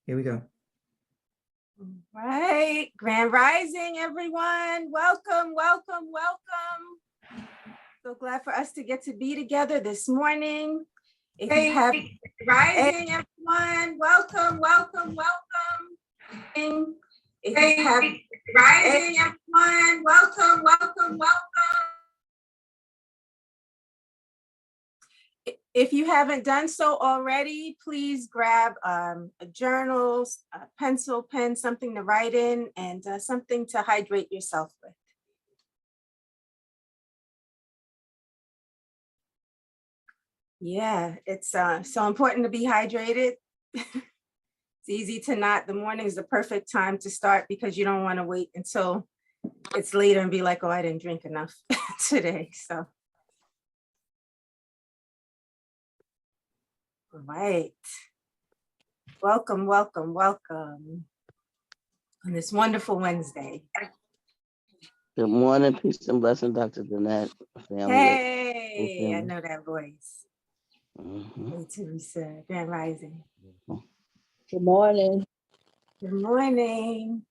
Here we go. All right, Grand Rising, everyone. Welcome, welcome, welcome. So glad for us to get to be together this morning. If you have Rising, everyone. Welcome, welcome, welcome. If you have Rising, everyone. Welcome, welcome, welcome. If you haven't done so already, please grab a journal, a pencil, pen, something to write in, and something to hydrate yourself with. Yeah, it's so important to be hydrated. It's easy to not. The morning is the perfect time to start because you don't want to wait until it's later and be like, oh, I didn't drink enough today. So. All right. Welcome, welcome, welcome on this wonderful Wednesday. Good morning, peace and blessing, Dr. Danett. Hey, I know that voice. Mm-hmm. Hey, Teresa, Grand Rising. Good morning. Good morning.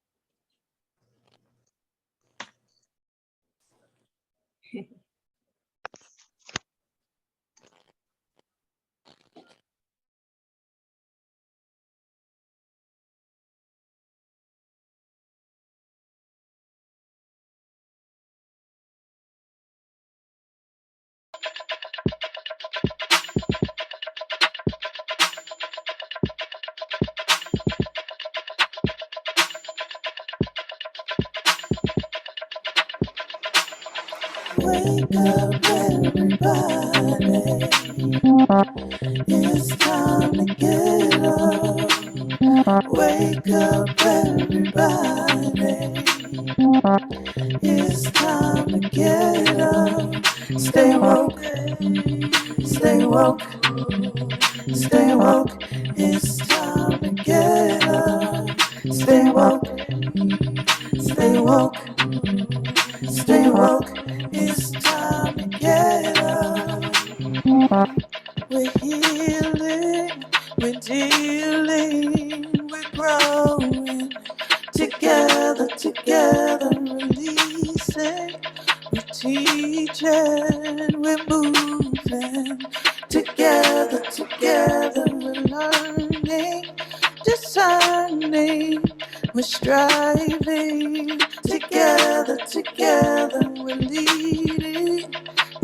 Wake up, everybody. It's time to get up. Wake up, everybody. It's time to get up. Stay woke, stay woke, stay woke. It's time to get up. Stay woke, stay woke, stay woke. It's time to get up. We're healing, we're dealing, we're growing. Together, together, releasing. We're teaching, we're moving. Together, together, we're learning, discerning. We're striving. Together, together, we're leading,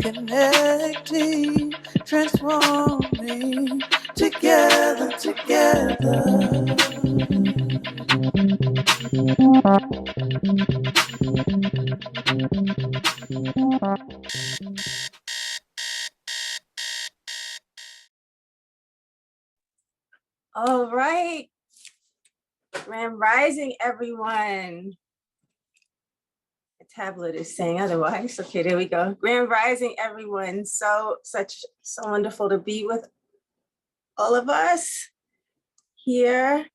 connecting, transforming. Together, together. All right. Grand Rising, everyone. The tablet is saying otherwise. Okay, there we go. Grand Rising, everyone. So wonderful to be with all of us here.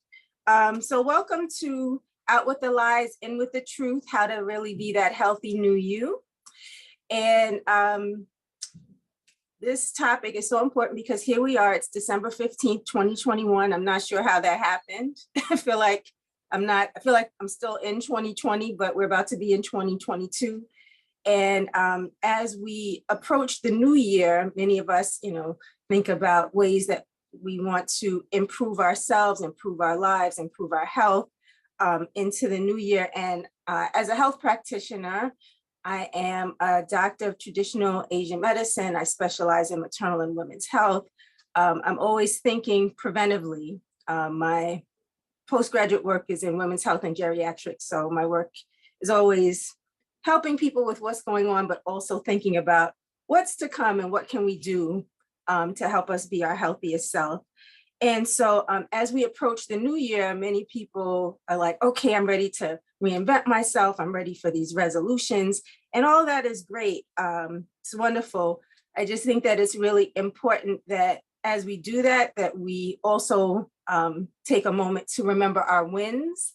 So welcome to Out with the Lies, In with the Truth, how to really be that healthy new you. And this topic is so important because here we are, it's December 15th, 2021. I'm not sure how that happened. I feel like I'm still in 2020, but we're about to be in 2022. And as we approach the new year, many of us, think about ways that we want to improve ourselves, improve our lives, improve our health into the new year. And as a health practitioner, I am a doctor of traditional Asian medicine. I specialize in maternal and women's health. I'm always thinking preventively. My postgraduate work is in women's health and geriatrics. So my work is always helping people with what's going on, but also thinking about what's to come and what can we do to help us be our healthiest self. And so as we approach the new year, many people are like, okay, I'm ready to reinvent myself. I'm ready for these resolutions. And all that is great. It's wonderful. I just think that it's really important that as we do that, that we also take a moment to remember our wins.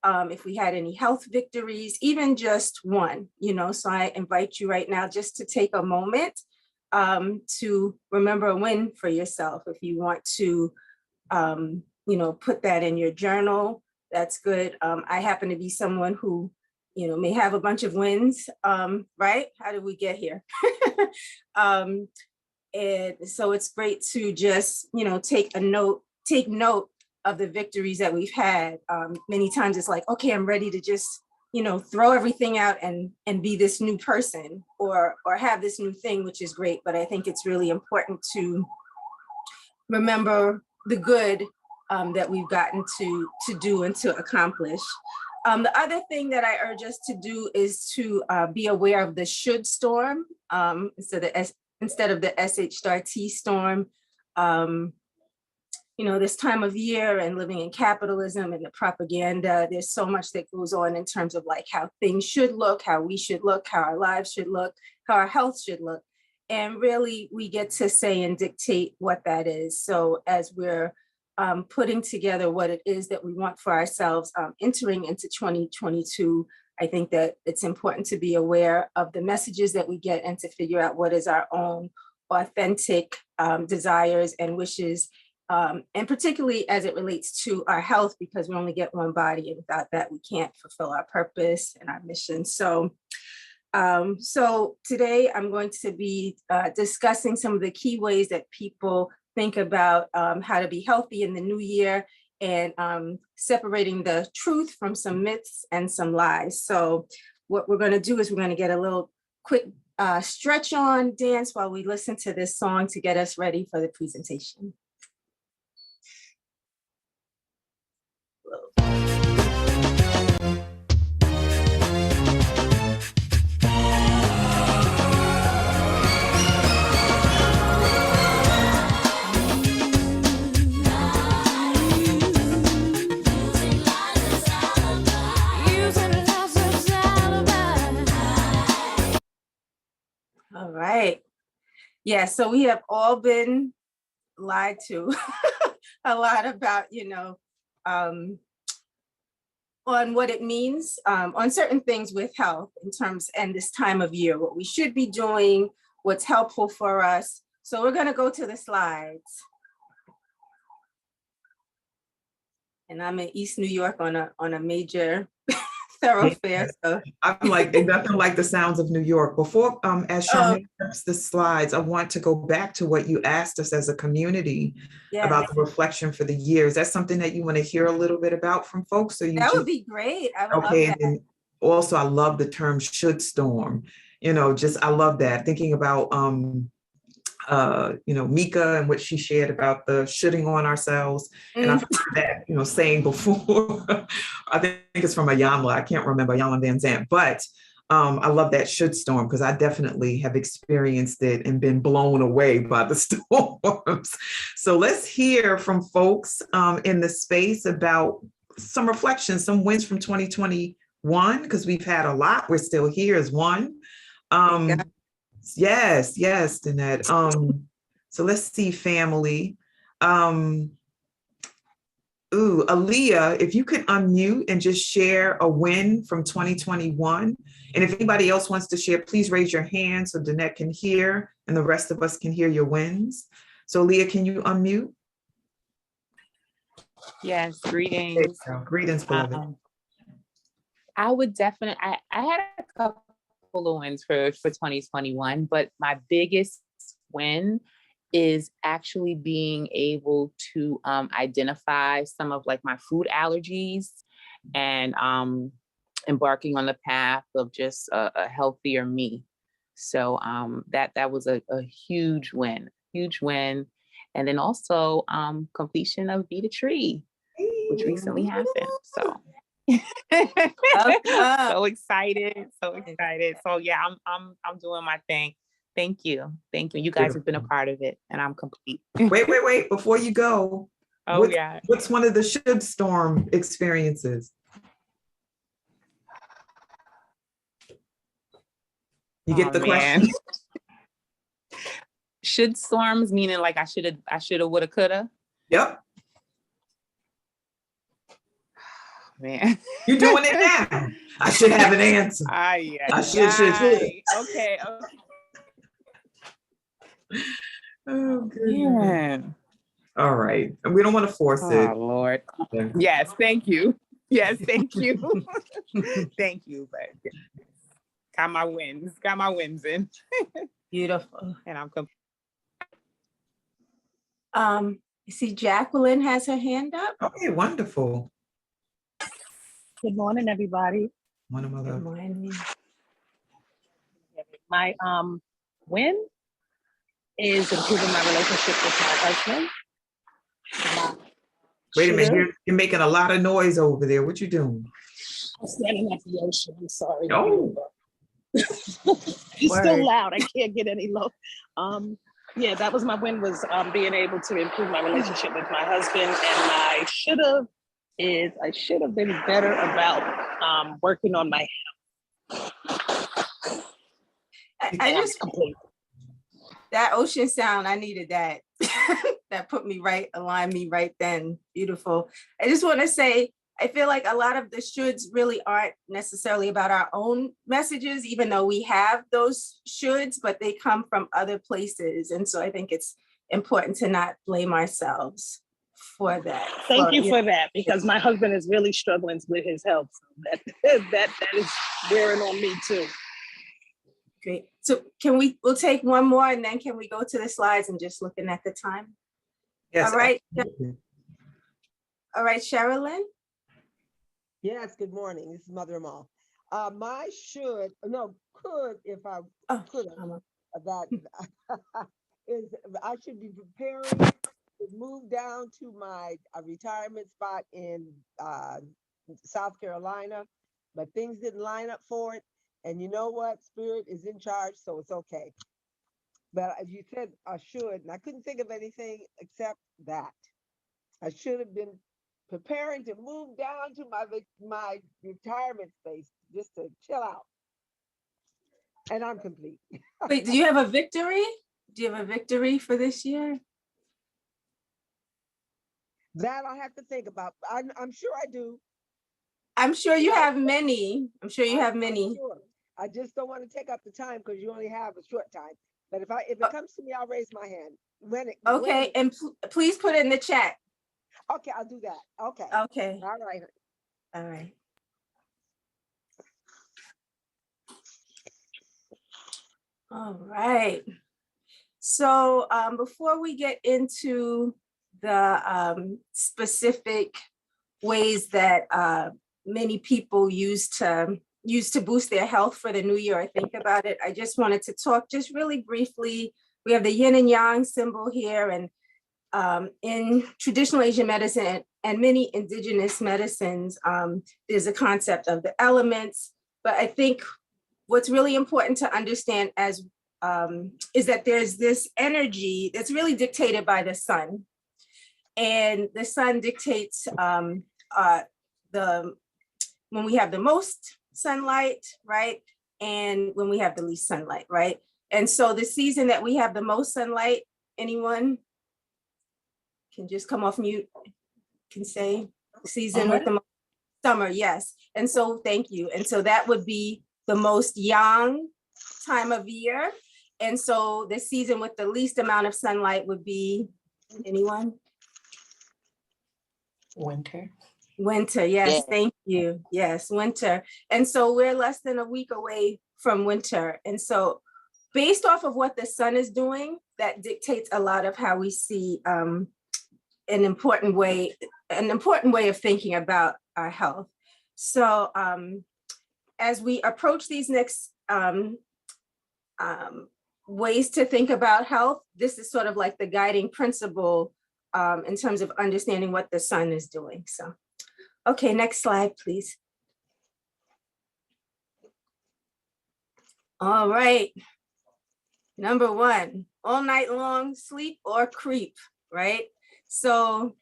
If we had any health victories, even just one, so I invite you right now just to take a moment to remember a win for yourself. If you want to put that in your journal. That's good. I happen to be someone who, may have a bunch of wins, right? How did we get here? And so it's great to just, take note of the victories that we've had. Many times it's like, okay, I'm ready to just, throw everything out and be this new person or have this new thing, which is great. But I think it's really important to remember the good that we've gotten to do and to accomplish. The other thing that I urge us to do is to be aware of the should storm instead of the SH*T storm. This time of year and living in capitalism and the propaganda, there's so much that goes on in terms of like how things should look, how we should look, how our lives should look, how our health should look. And really, we get to say and dictate what that is. So as we're putting together what it is that we want for ourselves entering into 2022, I think that it's important to be aware of the messages that we get and to figure out what is our own authentic desires and wishes, and particularly as it relates to our health, because we only get one body, and without that, we can't fulfill our purpose and our mission. So today I'm going to be discussing some of the key ways that people think about how to be healthy in the new year, and separating the truth from some myths and some lies. So what we're going to do is we're going to get a little quick stretch on dance while we listen to this song to get us ready for the presentation. All right. Yeah, so we have all been lied to a lot about, on what it means, on certain things with health in terms and this time of year, what we should be doing, what's helpful for us. So we're going to go to the slides. And I'm in East New York on a major thoroughfare. So I'm like, there's nothing like the sounds of New York. Before, as Charmaine steps the slides, I want to go back to what you asked us as a community about the reflection for the year. Is that something that you want to hear a little bit about from folks? Or that would be great. I would love that. And also, I love the term should storm. I love that. Thinking about, Mika and what she shared about the shooting on ourselves. And I've heard that, saying before. I think it's from Ayala. I can't remember, Ayala Van Zandt. But I love that should storm, because I definitely have experienced it and been blown away by the storms. So let's hear from folks in the space about some reflections, some wins from 2021, because we've had a lot. We're still here as one. Yes, Danett. So let's see, family. Aaliyah, if you could unmute and just share a win from 2021. And if anybody else wants to share, please raise your hand so Danett can hear and the rest of us can hear your wins. So Aaliyah, can you unmute? Yes, greetings. Greetings, beloved. I would definitely, I had a couple of wins for 2021, but my biggest win is actually being able to identify some of like my food allergies and embarking on the path of just a healthier me. So that was a huge win. And then also completion of Be the Tree, which recently happened. So so excited. So yeah, I'm doing my thing. Thank you. You guys have been a part of it, and I'm complete. Wait. Before you go, what's one of the should storm experiences? You get the question. Should storms meaning like I should have, woulda, coulda? Yep. Man, you're doing it now. I should have an answer. I should. Okay. Oh, good. All right. And we don't want to force Oh, it. Lord. Yeah. Yes, thank you. Yes, thank you. Thank you. But got my wins in. Beautiful. And I'm You see Jacqueline has her hand up. Okay, wonderful. Good morning, everybody. One of Good mother. morning. My win is improving my relationship with my husband. Wait a minute, Shooter, you're making a lot of noise over there. What you doing? I'm standing at the ocean. I'm sorry. Oh. It's Word. still loud. I can't get any low. Yeah, that was my win, was being able to improve my relationship with my husband. And I should have been better about working on my I just complete. that ocean sound, I needed that. That put me right, aligned me right then. Beautiful. I just want to say, I feel like a lot of the shoulds really aren't necessarily about our own messages, even though we have those shoulds, but they come from other places. And so I think it's important to not blame ourselves for that. Thank you for that, because my husband is really struggling with his health. So that is wearing on me too. Great. So we'll take one more and then can we go to the slides and just looking at the time? Yes. All right. Absolutely. All right, Sherilyn. Yes, good morning. This is Mother Amal. Could, if I could, that is, I should be preparing to move down to my retirement spot in South Carolina, but things didn't line up for it. And you know what? Spirit is in charge, so it's okay. But as you said, I should, and I couldn't think of anything except that. I should have been preparing to move down to my retirement space just to chill out. And I'm complete. Wait, do you have a victory? Do you have a victory for this year? That I'll have to think about. I'm sure I do. I'm sure you have many. I'm sure you have many. I'm sure. I just don't want to take up the time because you only have a short time. But if it comes to me, I'll raise my hand. Okay, and please put it in the chat. Okay, I'll do that. Okay. Okay. All right. All right. All right. So before we get into the specific ways that many people use to boost their health for the new year, I think about it, I just wanted to talk just really briefly. We have the yin and yang symbol here, and in traditional Asian medicine and many indigenous medicines, there's a concept of the elements. But I think what's really important to understand is that there's this energy that's really dictated by the sun. And the sun dictates when we have the most sunlight, right? And when we have the least sunlight, right? And so the season that we have the most sunlight, anyone can just come off mute, can say season with the most summer, yes. And so thank you. And so that would be the most yang time of year. And so the season with the least amount of sunlight would be, anyone? Winter. Winter, yes, Yeah. thank you. Yes, winter. And so we're less than a week away from winter. And so based off of what the sun is doing, that dictates a lot of how we see an important way of thinking about our health. So as we approach these next ways to think about health, this is sort of like the guiding principle in terms of understanding what the sun is doing. So, okay, next slide, please. All right. Number one, all night long, sleep or creep, right? So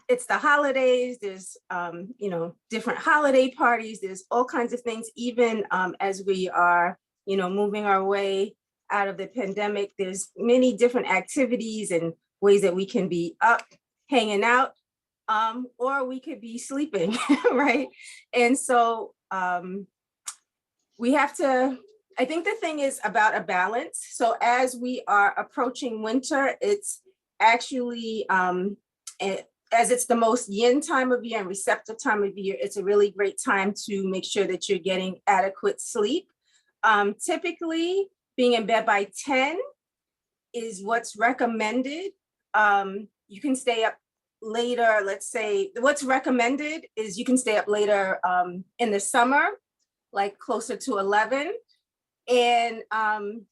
it's the holidays, there's, different holiday parties, there's all kinds of things, even as we are, moving our way out of the pandemic, there's many different activities and ways that we can be up, hanging out, or we could be sleeping, right? And so we have to, I think the thing is about a balance. So as we are approaching winter, it's actually, as it's the most yin time of year and receptive time of year, it's a really great time to make sure that you're getting adequate sleep. Typically, being in bed by 10 is what's recommended. You can stay up later. Let's say what's recommended is you can stay up later in the summer, like closer to 11. And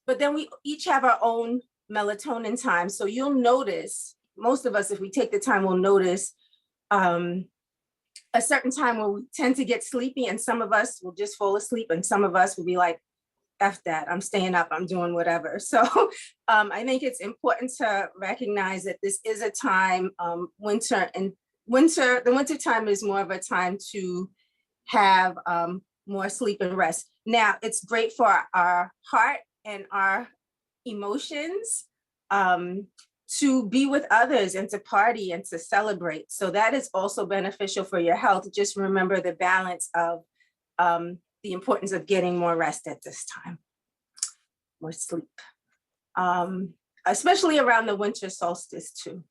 but then we each have our own melatonin time. So you'll notice, most of us, if we take the time, will notice a certain time where we tend to get sleepy, and some of us will just fall asleep, and some of us will be like, F that, I'm staying up, I'm doing whatever. So I think it's important to recognize that this is a time, the winter time is more of a time to have more sleep and rest. Now, it's great for our heart and our emotions to be with others and to party and to celebrate. So that is also beneficial for your health. Just remember the balance of the importance of getting more rest at this time, more sleep, especially around the winter solstice too,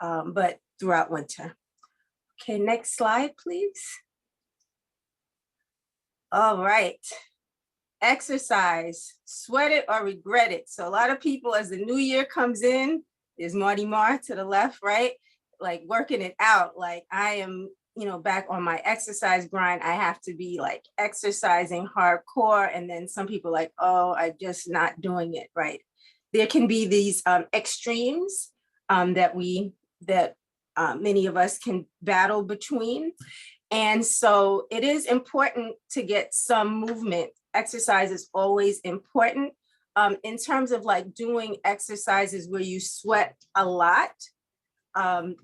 but throughout winter. Okay, next slide, please. All right, exercise, sweat it or regret it. So a lot of people, as the new year comes in, there's Marty Marr to the left, right? Like working it out, like I am, back on my exercise grind. I have to be like exercising hardcore. And then some people like, oh, I'm just not doing it right. There can be these extremes that many of us can battle between. And so it is important to get some movement. Exercise is always important. In terms of like doing exercises where you sweat a lot,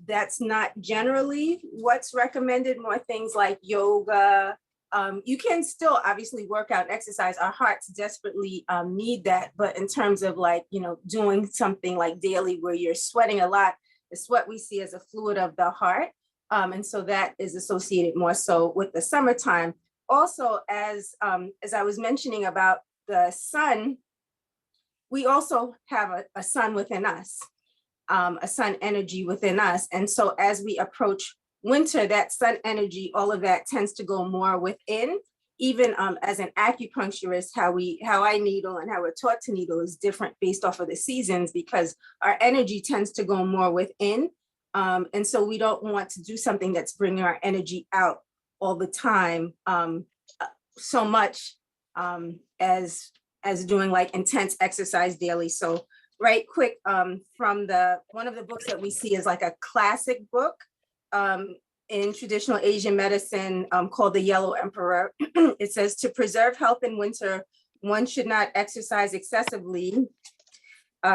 that's not generally what's recommended. More things like yoga. You can still obviously work out and exercise. Our hearts desperately need that. But in terms of like, doing something like daily where you're sweating a lot, the sweat we see as a fluid of the heart. And so that is associated more so with the summertime. Also, as I was mentioning about the sun, we also have a sun within us, a sun energy within us. And so as we approach winter, that sun energy, all of that tends to go more within. Even as an acupuncturist, how I needle and how we're taught to needle is different based off of the seasons, because our energy tends to go more within. And so we don't want to do something that's bringing our energy out all the time, so much as doing like intense exercise daily. So right quick, from one of the books that we see is like a classic book in traditional Asian medicine called The Yellow Emperor. It says, to preserve health in winter, one should not exercise excessively,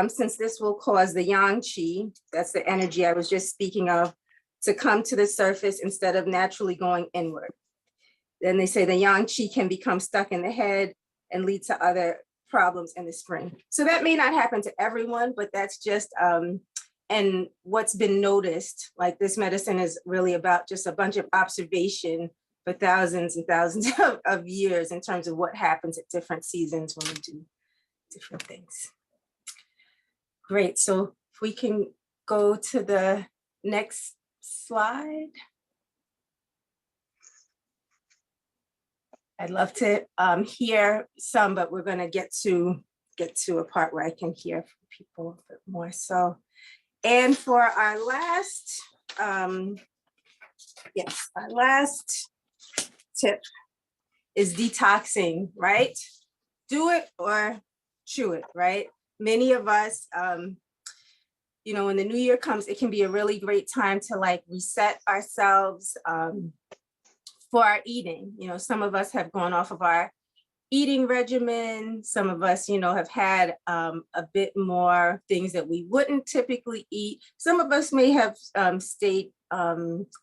since this will cause the yang qi, that's the energy I was just speaking of, to come to the surface instead of naturally going inward. Then they say the yang qi can become stuck in the head and lead to other problems in the spring. So that may not happen to everyone, but that's just, and what's been noticed, like this medicine is really about just a bunch of observation for thousands and thousands of years in terms of what happens at different seasons when we do different things. Great, so if we can go to the next slide. I'd love to hear some, but we're gonna get to a part where I can hear from people a bit more. So, and for our last, our last tip is detoxing, right? Do it or chew it, right? Many of us, when the new year comes, it can be a really great time to like reset ourselves for our eating. Some of us have gone off of our eating regimen. Some of us, have had a bit more things that we wouldn't typically eat. Some of us may have stayed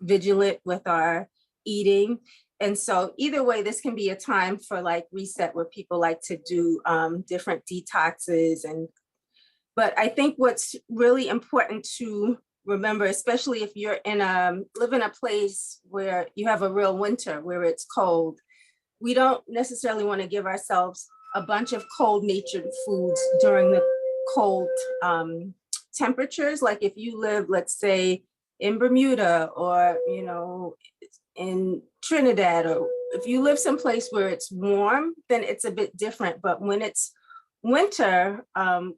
vigilant with our eating. And so either way, this can be a time for like reset where people like to do different detoxes. But I think what's really important to remember, especially if you're live in a place where you have a real winter, where it's cold, we don't necessarily want to give ourselves a bunch of cold natured foods during the cold temperatures, like if you live, let's say, in Bermuda or, you know, in Trinidad, or if you live someplace where it's warm, then it's a bit different. But when it's winter,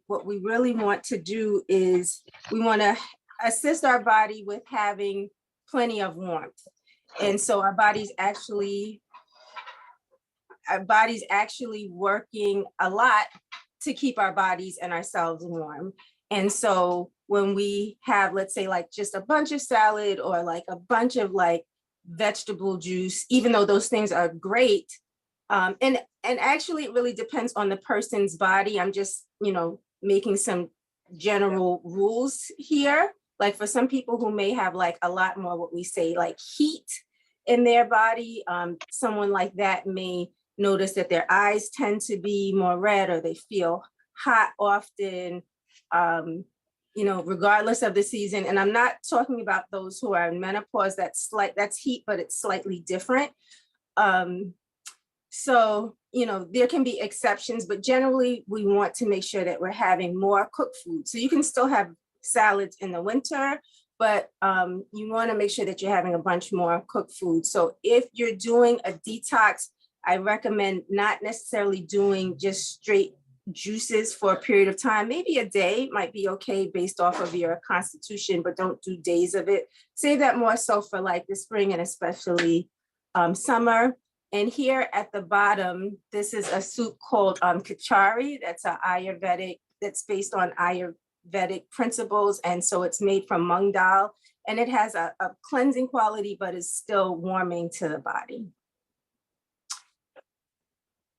what we really want to do is we want to assist our body with having plenty of warmth. And so our body's actually working a lot to keep our bodies and ourselves warm. And so when we have, let's say, like just a bunch of salad or like a bunch of like vegetable juice, even though those things are great, and actually it really depends on the person's body. I'm just, you know, making some general rules here. Like for some people who may have like a lot more what we say like heat in their body, someone like that may notice that their eyes tend to be more red or they feel hot often, you know, regardless of the season. And I'm not talking about those who are in menopause, that's heat, but it's slightly different. So, you know, there can be exceptions, but generally we want to make sure that we're having more cooked food. So you can still have salads in the winter, but you want to make sure that you're having a bunch more cooked food. So if you're doing a detox, I recommend not necessarily doing just straight juices for a period of time. Maybe a day might be okay based off of your constitution, but don't do days of it. Save that more so for like the spring and especially summer. And here at the bottom, this is a soup called Kachari. That's an Ayurvedic, that's based on Ayurvedic principles. And so it's made from mung dal, and it has a cleansing quality, but is still warming to the body.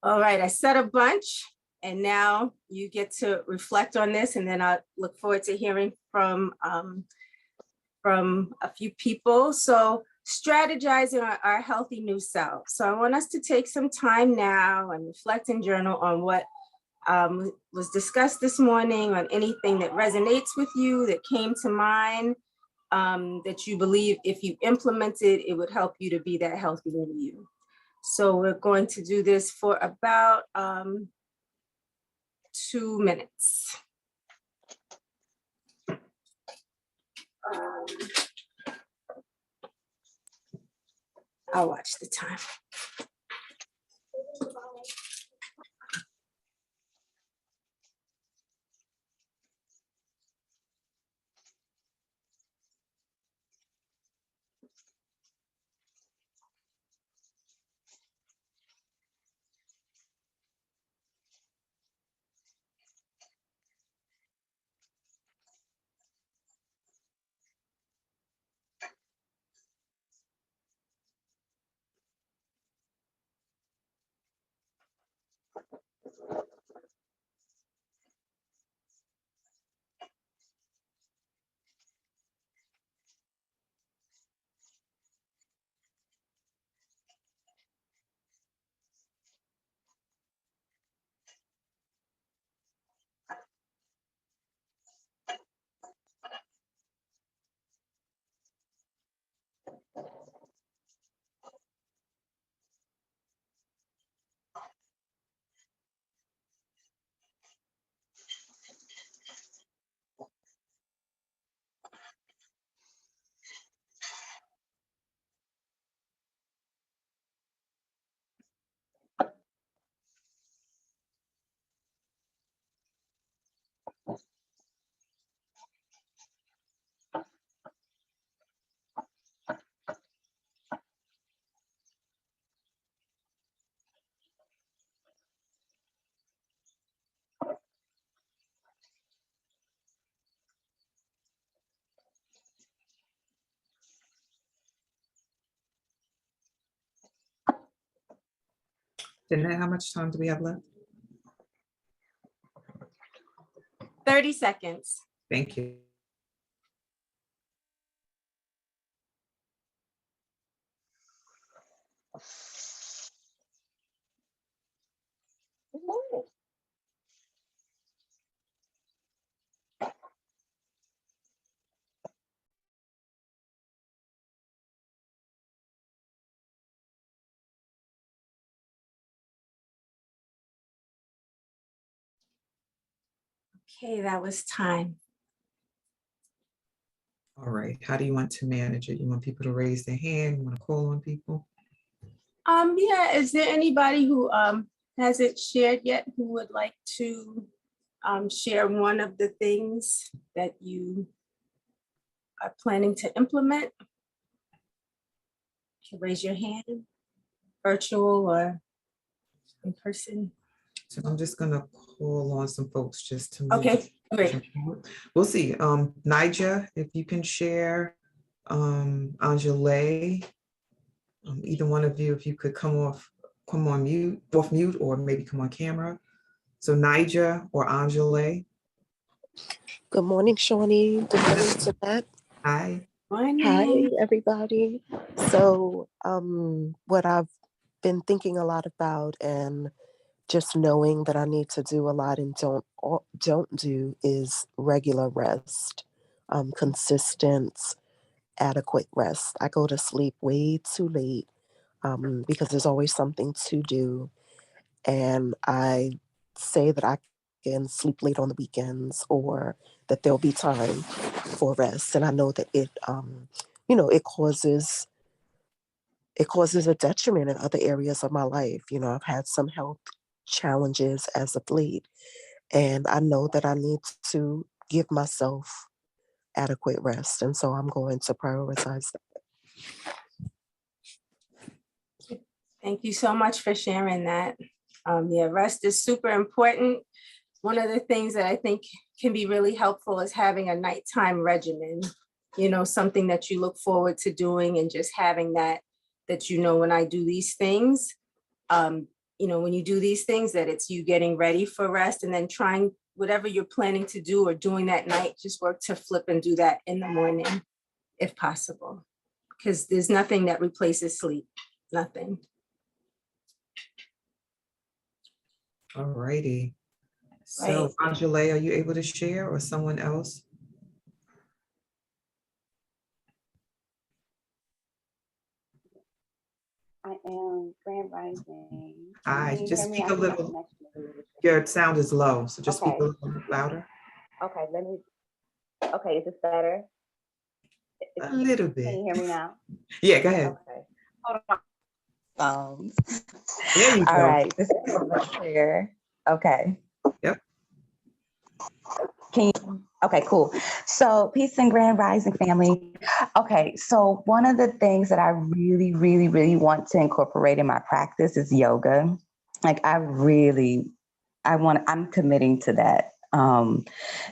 All right, I said a bunch, and now you get to reflect on this, and then I look forward to hearing from a few people. So strategizing our healthy new self. So I want us to take some time now and reflect and journal on what was discussed this morning, on anything that resonates with you, that came to mind, that you believe if you implemented, it would help you to be that healthy in you. So we're going to do this for about 2 minutes. I'll watch the time. Danett, how much time do we have left? 30 seconds. Thank you. Okay, that was time. All right. How do you want to manage it? You want people to raise their hand? You want to call on people? Yeah, is there anybody who hasn't shared yet who would like to share one of the things that you are planning to implement? You can raise your hand, virtual or in person. So I'm just gonna call on some folks just to move. Okay, great. We'll see. Nija, if you can share, Angela, either one of you, if you could come off mute, or maybe come on camera. So Nija or Angela. Good morning, Shawnee. Good morning, Danett. Hi. Morning. Hi, everybody. So, what I've been thinking a lot about and just knowing that I need to do a lot and don't do is regular rest, consistent, adequate rest. I go to sleep way too late because there's always something to do, and I say that I can sleep late on the weekends or that there'll be time for rest. And I know that it causes a detriment in other areas of my life. I've had some health challenges as of late, and I know that I need to give myself adequate rest. And so I'm going to prioritize that. Thank you so much for sharing that. Yeah, rest is super important. One of the things that I think can be really helpful is having a nighttime regimen, something that you look forward to doing and just having that when I do these things, when you do these things, that it's you getting ready for rest and then trying whatever you're planning to do or doing that night, just work to flip and do that in the morning if possible, because there's nothing that replaces sleep, nothing. All righty. So Angela, are you able to share or someone else? I am Grand Rising. Hi, just speak a little. Your sound is low, so just speak a little louder. Okay, okay, is this better? A little bit. Can you hear me now? Yeah, go ahead. Okay. Hold on. There you go. All right, this is clear. Okay. Yep. Okay, cool. So peace and Grand Rising family. Okay, so one of the things that I really, really, really want to incorporate in my practice is yoga. Like I'm committing to that.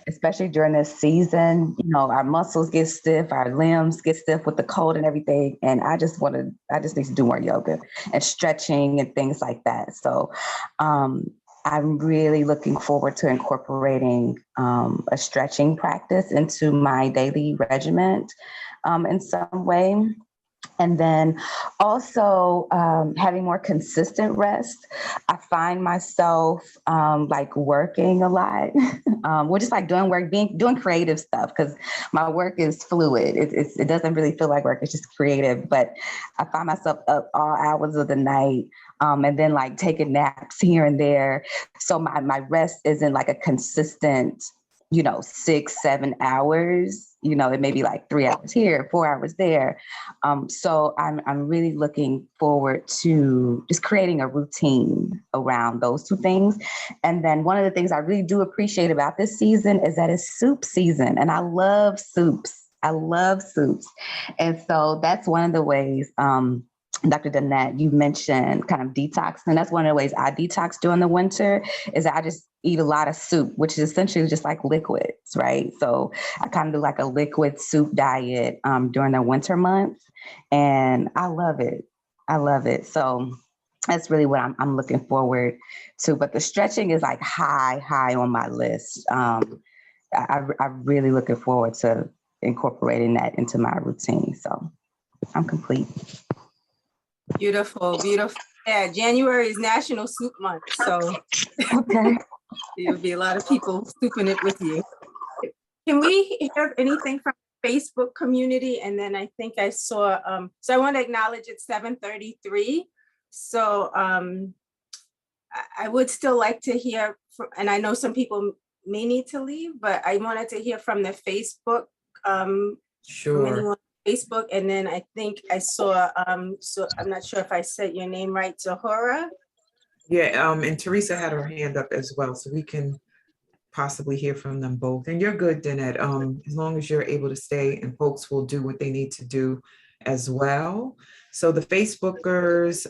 Especially during this season, our muscles get stiff, our limbs get stiff with the cold and everything. And I just need to do more yoga and stretching and things like that. So, I'm really looking forward to incorporating a stretching practice into my daily regimen in some way. And then also having more consistent rest. I find myself like working a lot. We're just like doing work, doing creative stuff because my work is fluid. It doesn't really feel like work. It's just creative. But I find myself up all hours of the night and then like taking naps here and there. So my rest isn't like a consistent 6-7 hours. It may be like 3 hours here, 4 hours there. So I'm really looking forward to just creating a routine around those two things. And then one of the things I really do appreciate about this season is that it's soup season, and I love soups. And so that's one of the ways, Dr. Danett, you mentioned kind of detox, and that's one of the ways I detox during the winter is I just eat a lot of soup, which is essentially just like liquids, right? So I kind of do like a liquid soup diet during the winter months, and I love it. So that's really what I'm looking forward to. But the stretching is like high on my list. I'm really looking forward to incorporating that into my routine. So I'm complete. Beautiful. Yeah, January is National Soup Month, so Okay. there'll be a lot of people souping it with you. Can we have anything from the Facebook community? And then I think I saw, so I want to acknowledge it's 7:33. So I would still like to hear, and I know some people may need to leave, but I wanted to hear from the Facebook from Sure. anyone on Facebook. And then I think I saw, so I'm not sure if I said your name right, Zahora. Yeah, and Teresa had her hand up as well, so we can possibly hear from them both. And you're good, Danette, as long as you're able to stay, and folks will do what they need to do as well. So the Facebookers,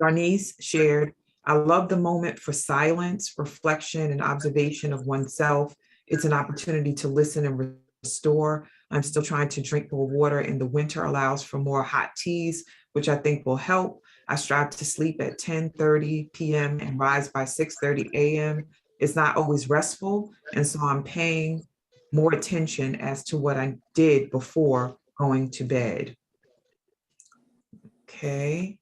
Darnice shared, I love the moment for silence, reflection, and observation of oneself. It's an opportunity to listen and restore. I'm still trying to drink more water, and the winter allows for more hot teas, which I think will help. I strive to sleep at 10:30 p.m. and rise by 6:30 a.m. It's not always restful, and so I'm paying more attention as to what I did before going to bed. Okay.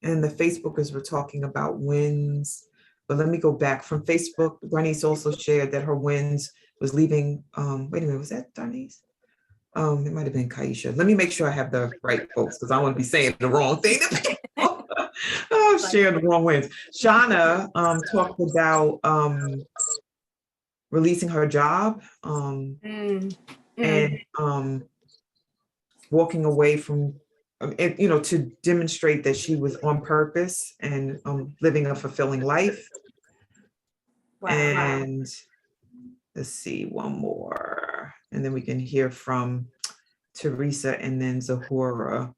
And the Facebookers were talking about wins, but let me go back from Facebook. Darnice also shared that her wins was leaving, wait a minute, was that Darnice? It might have been Kaisha. Let me make sure I have the right folks, because I want to be saying the wrong thing to people. Oh, share the wrong wins. Shauna talked about releasing her job and walking away from, to demonstrate that she was on purpose and living a fulfilling life. Wow. And let's see, one more, and then we can hear from Teresa and then Zahora.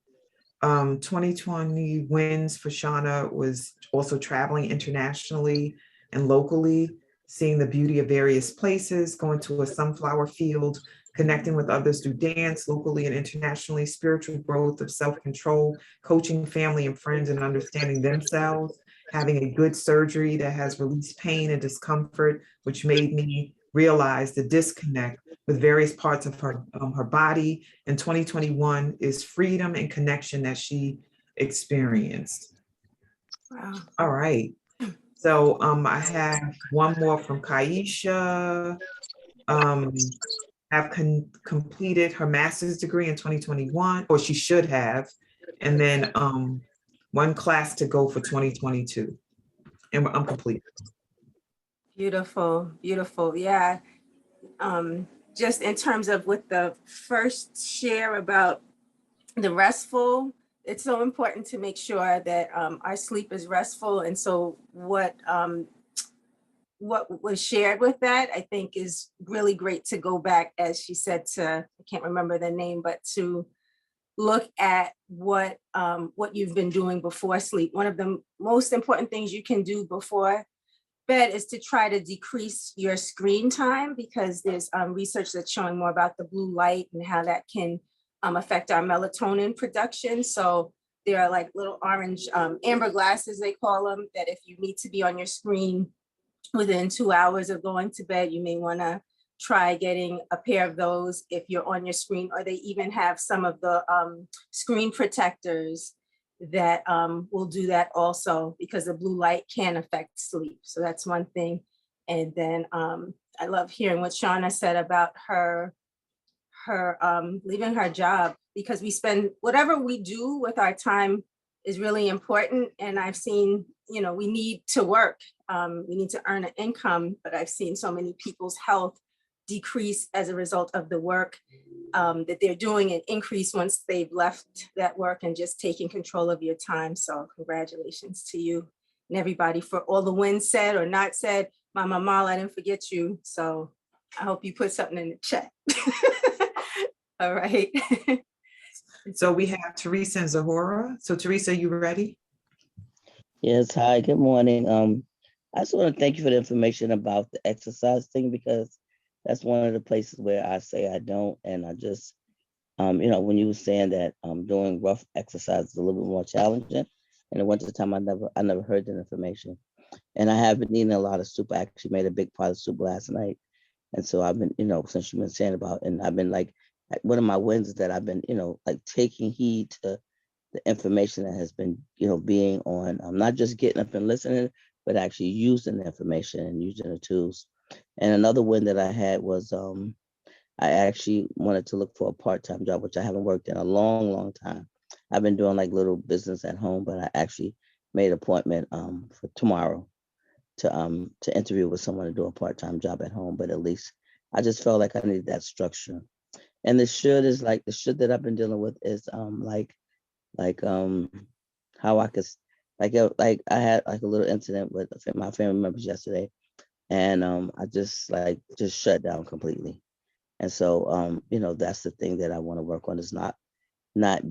2020 wins for Shauna was also traveling internationally and locally, seeing the beauty of various places, going to a sunflower field, connecting with others through dance locally and internationally, spiritual growth of self-control, coaching family and friends and understanding themselves, having a good surgery that has released pain and discomfort, which made me realize the disconnect with various parts of her body. And 2021 is freedom and connection that she experienced. Wow. All right. So I have one more from Kaisha. Have completed her master's degree in 2021, or she should have. And then one class to go for 2022. And I'm complete. Beautiful, beautiful. Yeah. Just in terms of with the first share about the restful, it's so important to make sure that our sleep is restful. And so what was shared with that, I think, is really great to go back, as she said, to, I can't remember the name, but to look at what you've been doing before sleep. One of the most important things you can do before bed is to try to decrease your screen time, because there's research that's showing more about the blue light and how that can affect our melatonin production. So there are like little orange amber glasses, they call them, that if you need to be on your screen within 2 hours of going to bed, you may want to try getting a pair of those if you're on your screen. Or they even have some of the screen protectors that will do that also, because the blue light can affect sleep. So that's one thing. And then I love hearing what Shauna said about her leaving her job, because we spend, whatever we do with our time is really important. And I've seen, we need to work. We need to earn an income, but I've seen so many people's health decrease as a result of the work that they're doing, and increase once they've left that work and just taking control of your time. So congratulations to you and everybody for all the wins said or not said. Mama Mal, I didn't forget you. So I hope you put something in the chat. All right. So we have Teresa and Zahora. So Teresa, you ready? Yes, hi, good morning. I just want to thank you for the information about the exercise thing, because that's one of the places where I say I don't. And I just, when you were saying that doing rough exercise is a little bit more challenging. In the wintertime, I never heard that information. And I have been eating a lot of soup. I actually made a big pot of soup last night. And so I've been, since you've been saying about, and I've been like one of my wins is that I've been, like taking heed to the information that has been, being on, not just getting up and listening, but actually using the information and using the tools. And another win that I had was I actually wanted to look for a part-time job, which I haven't worked in a long, long time. I've been doing like little business at home, but I actually made an appointment for tomorrow to interview with someone to do a part-time job at home, but at least I just felt like I needed that structure. And the should is like the should that I've been dealing with is like how I could like I had like a little incident with my family members yesterday, and I just shut down completely. And so that's the thing that I want to work on, is not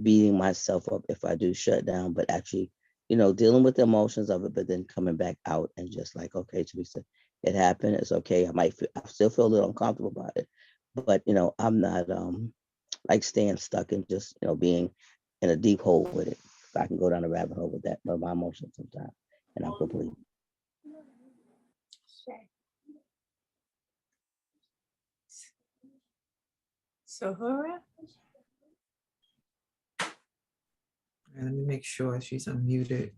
beating myself up if I do shut down, but actually, dealing with the emotions of it, but then coming back out and just like, okay, Teresa, it happened. It's okay. I still feel a little uncomfortable about it, but I'm not like staying stuck and just, being in a deep hole with it. If I can go down a rabbit hole with that, with my emotions sometimes, and I'm complete. Zahora? Let me make sure she's unmuted.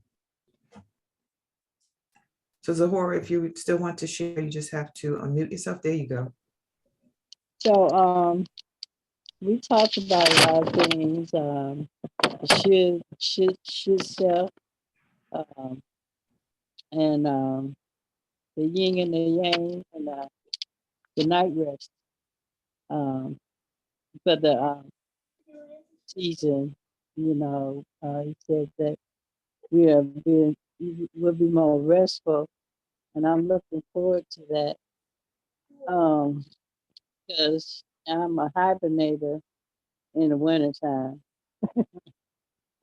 So Zahora, if you still want to share, you just have to unmute yourself. There you go. So we talked about a lot of things. Should self, and the yin and the yang, and the night rest for the season. He said that we'll be more restful, and I'm looking forward to that. Because I'm a hibernator in the wintertime,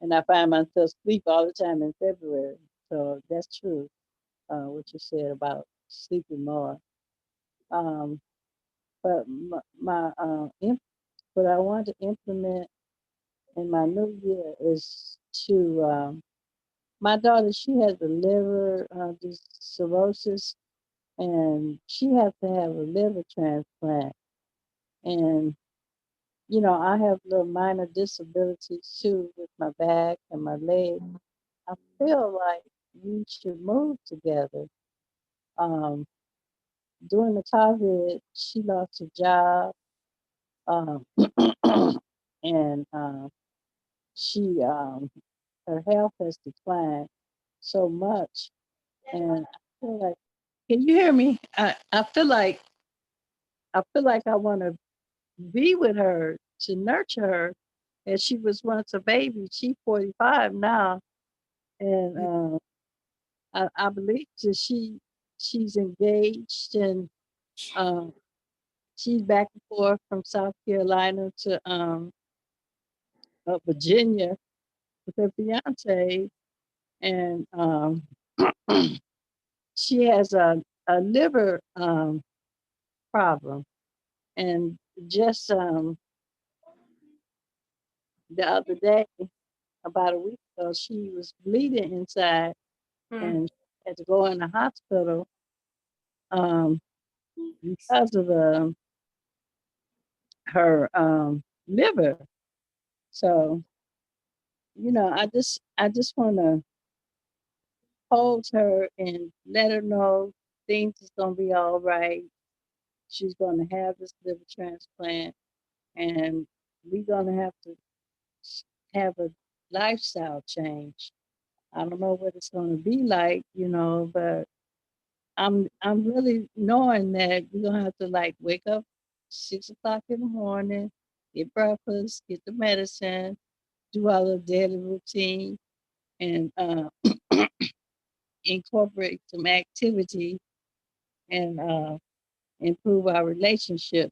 and I find myself asleep all the time in February. So that's true, what you said about sleeping more. Um, but what I want to implement in my new year is to, my daughter, she has a liver cirrhosis, and she has to have a liver transplant. And I have little minor disabilities too with my back and my leg. I feel like we should move together. Um, During the COVID, she lost her job, um, and she her health has declined so much. And I feel like, can you hear me? I feel like I want to be with her, to nurture her, as she was once a baby. She's 45 now, and I believe that she's engaged, and um, she's back and forth from South Carolina to Virginia with her fiance, and she has a liver problem. And just the other day, about a week ago, she was bleeding inside, and had to go in the hospital um, because of her liver. So I just want to hold her and let her know things is gonna be all right. She's gonna have this liver transplant, and we're gonna have to have a lifestyle change. I don't know what it's gonna be like, but I'm really knowing that we're gonna have to like wake up 6 o'clock in the morning, get breakfast, get the medicine, do our little daily routine, and incorporate some activity, and improve our relationship.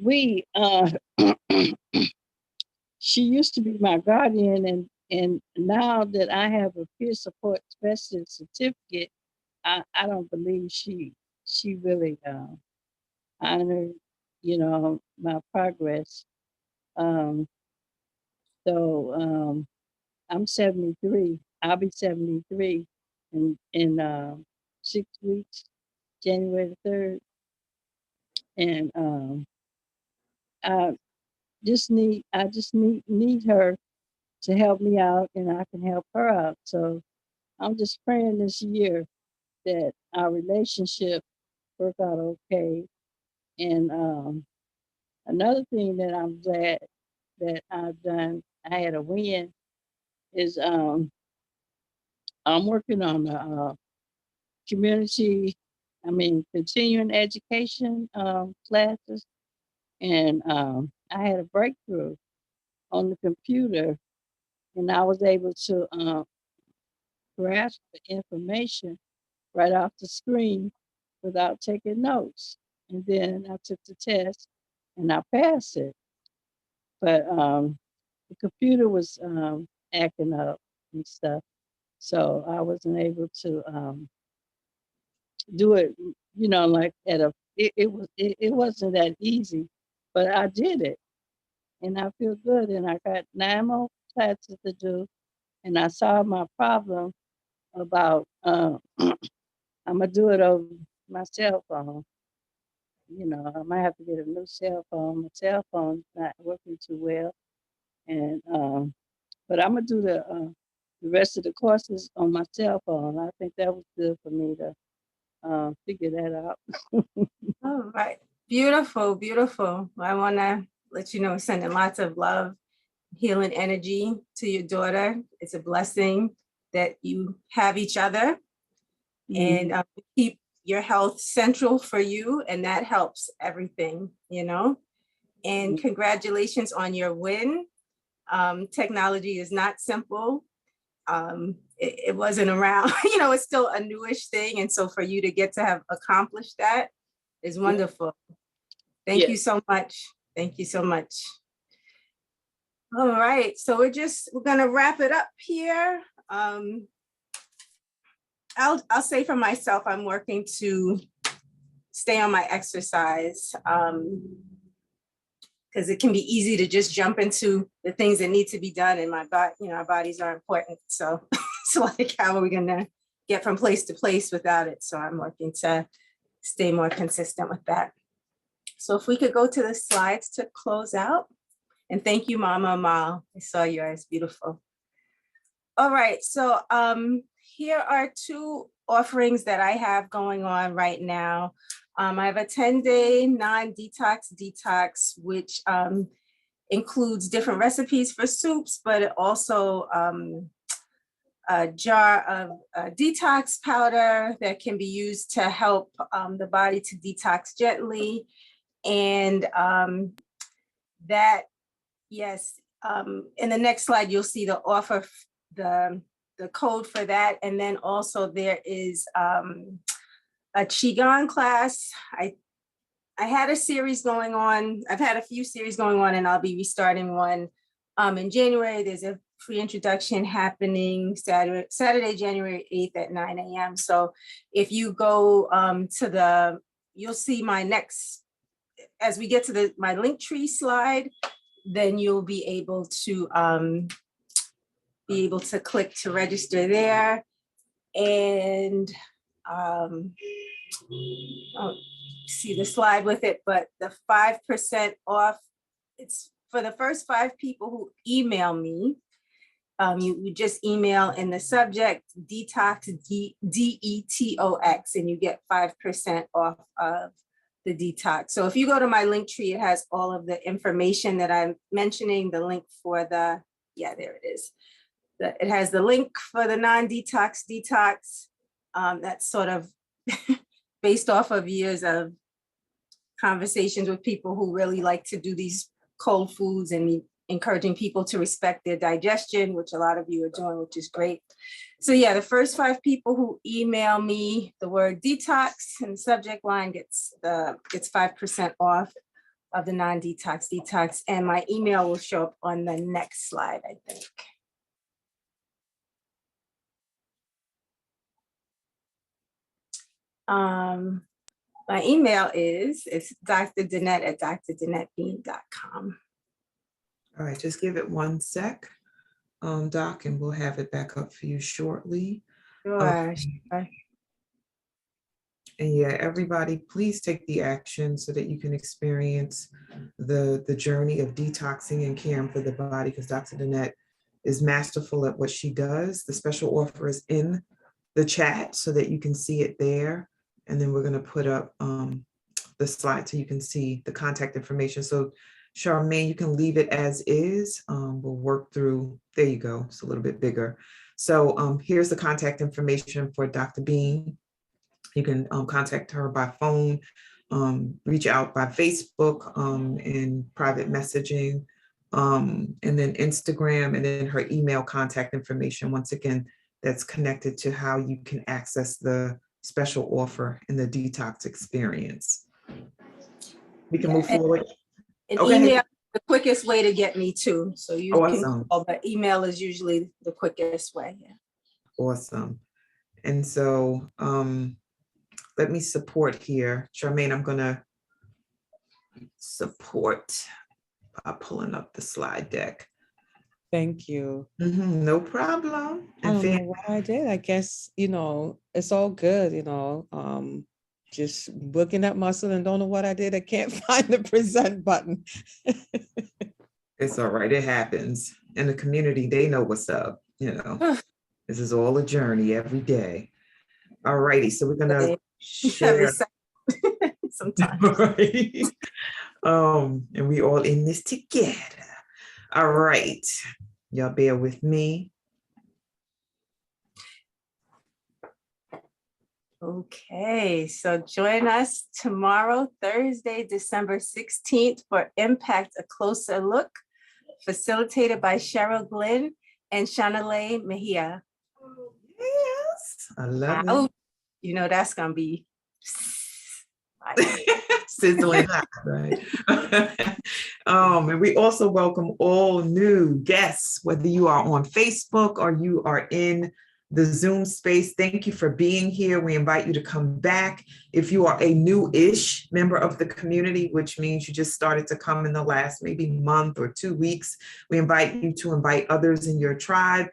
We She used to be my guardian, and now that I have a peer support specialist certificate, I don't believe she really honored my progress. Um, so I'm 73. I'll be 73 in 6 weeks, January the 3rd. And I I just need her to help me out, and I can help her out. So I'm just praying this year that our relationship work out okay. And another thing that I'm glad that I've done, I had a win, is I'm working on a community continuing education classes. And I had a breakthrough on the computer, and I was able to grasp the information right off the screen without taking notes. And then I took the test and I passed it. But the computer was acting up and stuff. So I wasn't able to do it, like it wasn't that easy, but I did it and I feel good. And I got 9 more classes to do. And I solved my problem about, I'm gonna do it over my cell phone. I might have to get a new cell phone. My cell phone's not working too well. And, but I'm gonna do the rest of the courses on my cell phone. I think that was good for me to figure that out. All right. Beautiful, beautiful. I want to let you know, sending lots of love, healing energy to your daughter. It's a blessing that you have each other, and keep your health central for you, and that helps everything, and congratulations on your win. Technology is not simple. It wasn't around, it's still a newish thing. And so for you to get to have accomplished that is wonderful. Thank you so much. Thank you so much. All right, so we're gonna wrap it up here. I'll say for myself, I'm working to stay on my exercise, because it can be easy to just jump into the things that need to be done, and my body, our bodies are important. So it's like, how are we gonna get from place to place without it? So I'm working to stay more consistent with that. So if we could go to the slides to close out. And thank you, Mama Amal. I saw yours, beautiful. All right, so here are 2 offerings that I have going on right now. I have a 10-day non-detox, which includes different recipes for soups, but it also a jar of detox powder that can be used to help the body to detox gently. And that, yes, in the next slide, you'll see the offer, the code for that. And then also there is a Qigong class. I had a series going on. I've had a few series going on, and I'll be restarting one in January. There's a free introduction happening Saturday, January 8th at 9 a.m. So if you go you'll see my next, as we get to my Linktree slide, then you'll be able to click to register there. And I don't see the slide with it, but the 5% off, it's for the first 5 people who email me. You just email in the subject detox, DETOX, and you get 5% off of the detox. So if you go to my Linktree, it has all of the information that I'm mentioning, the link for there it is. It has the link for the non-detox detox. That's sort of based off of years of conversations with people who really like to do these cold foods and encouraging people to respect their digestion, which a lot of you are doing, which is great. So yeah, the first 5 people who email me the word detox in the subject line gets 5% off of the non-detox detox. And my email will show up on the next slide, I think. My email is Dr. Danett at drdanettbean.com. All right, just give it 1 sec, Doc, and we'll have it back up for you shortly. Sure. And yeah, everybody, please take the action so that you can experience the journey of detoxing and caring for the body, because Dr. Danett is masterful at what she does. The special offer is in the chat so that you can see it there. And then we're going to put up the slide so you can see the contact information. So Charmaine, you can leave it as is. We'll work through, there you go, it's a little bit bigger. So here's the contact information for Dr. Bean. You can contact her by phone, reach out by Facebook in private messaging, and then Instagram, and then her email contact information. Once again, that's connected to how you can access the special offer in the detox experience. We can move forward. An Okay. email is the quickest way to get me too. So you Awesome. can call, but email is usually the quickest way. Yeah. Awesome. And so let me support here. Charmaine, I'm gonna support by pulling up the slide deck. Thank you. No problem. I don't know what I did. I guess, it's all good, just booking that muscle and don't know what I did. I can't find the present button. It's all right. It happens. In the community, they know what's up. This is all a journey every day. All righty. So we're gonna share. Sometimes. Right. And we all in this together. All right. Y'all bear with me. Okay, so join us tomorrow, Thursday, December 16th for Impact, a Closer Look, facilitated by Cheryl Glenn and Shanalay Mejia. Yes, I love it. That's gonna be sizzling hot, right? And we also welcome all new guests, whether you are on Facebook or you are in the Zoom space. Thank you for being here. We invite you to come back. If you are a new-ish member of the community, which means you just started to come in the last maybe month or 2 weeks, we invite you to invite others in your tribe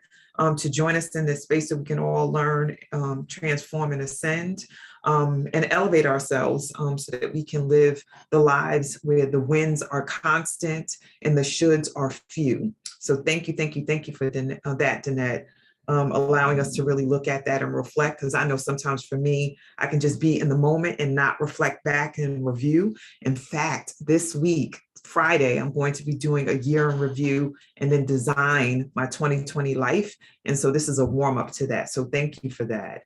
to join us in this space so we can all learn, transform, and ascend, and elevate ourselves so that we can live the lives where the wins are constant and the shoulds are few. So thank you for that, Danett. Allowing us to really look at that and reflect, because I know sometimes for me, I can just be in the moment and not reflect back and review. In fact, this week, Friday, I'm going to be doing a year in review and then design my 2020 life. And so this is a warm up to that. So thank you for that.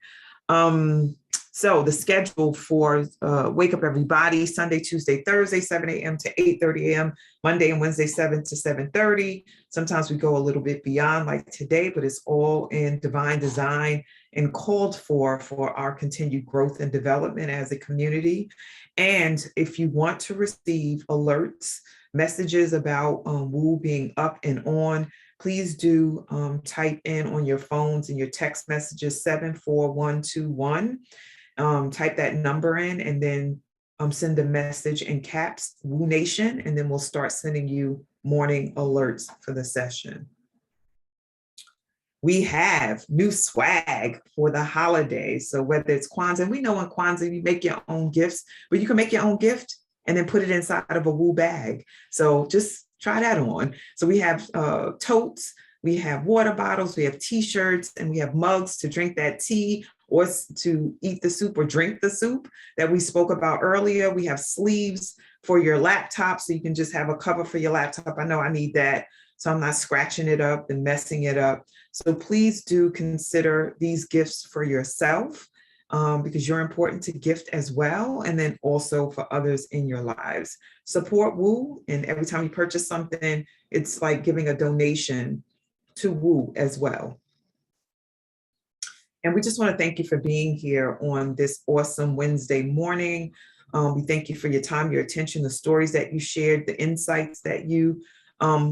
So the schedule for Wake Up Everybody, Sunday, Tuesday, Thursday, 7 a.m. to 8:30 a.m., Monday and Wednesday, 7 to 7:30. Sometimes we go a little bit beyond like today, but it's all in divine design and called for our continued growth and development as a community. And if you want to receive alerts, messages about WOO being up and on, please do type in on your phones and your text messages 74121. Type that number in and then send a message in caps, WOO Nation, and then we'll start sending you morning alerts for the session. We have new swag for the holidays. So whether it's Kwanzaa, we know in Kwanzaa you make your own gifts, but you can make your own gift and then put it inside of a WOO bag. So just try that on. So we have totes, we have water bottles, we have t-shirts, and we have mugs to drink that tea or to eat the soup or drink the soup that we spoke about earlier. We have sleeves for your laptop, so you can just have a cover for your laptop. I know I need that, so I'm not scratching it up and messing it up. So please do consider these gifts for yourself because you're important to gift as well, and then also for others in your lives. Support WOO, and every time you purchase something, it's like giving a donation to WOO as well. And we just want to thank you for being here on this awesome Wednesday morning. We thank you for your time, your attention, the stories that you shared, the insights that you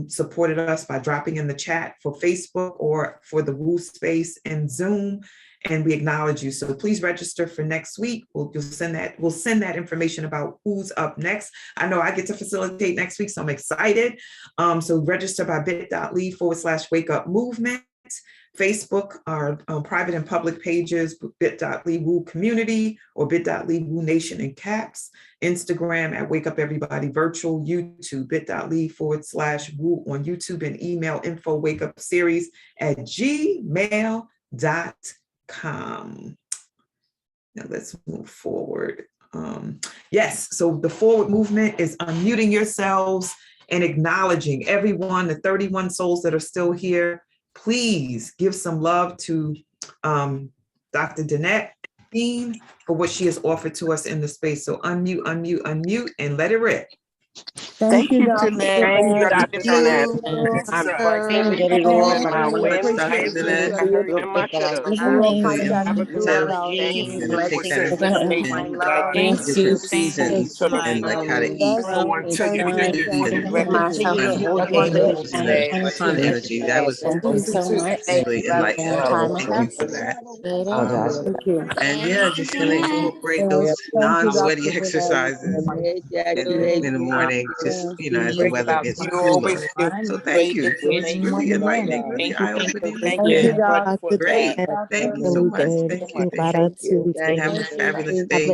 supported us by dropping in the chat for Facebook or for the WOO space and Zoom. And we acknowledge you. So please register for next week. We'll send that information about who's up next. I know I get to facilitate next week, so I'm excited. So register by bit.ly/wake up movement. Facebook, our private and public pages, bit.ly WOO community or bit.ly WOO Nation in caps, Instagram at Wake Up Everybody Virtual, YouTube, bit.ly/WOO on YouTube, and email info@wakeupseries@gmail.com. Now let's move forward. Yes, so the forward movement is unmuting yourselves and acknowledging everyone, the 31 souls that are still here. Please give some love to Dr. Danett Christine for what she has offered to us in the space. So unmute, unmute, unmute, and let it rip. Thank you, Dr. Thank you, Dr. Danett. I'm Thank grateful you, for Lord. my wins, Dr. Appreciate Danett. you. And my shoulda. I will You contact have a you good through one. about Thank you for blessings taking this information Thank into you. different seasons and like how to eat. Have one Fun energy. That was extremely enlightening. Thank you for that. Thank you. And yeah, just gonna incorporate those Thank you, non-sweaty Dr. exercises Hey, Jackie. Hey, in the morning, just as the Great weather about gets you cooler. always do. So thank you. It was Amazing really woman. enlightening, really Thank you. eye-opening. Thank you, Dr. Great. Thank you so much. Thank you. Thank you. And have a fabulous day.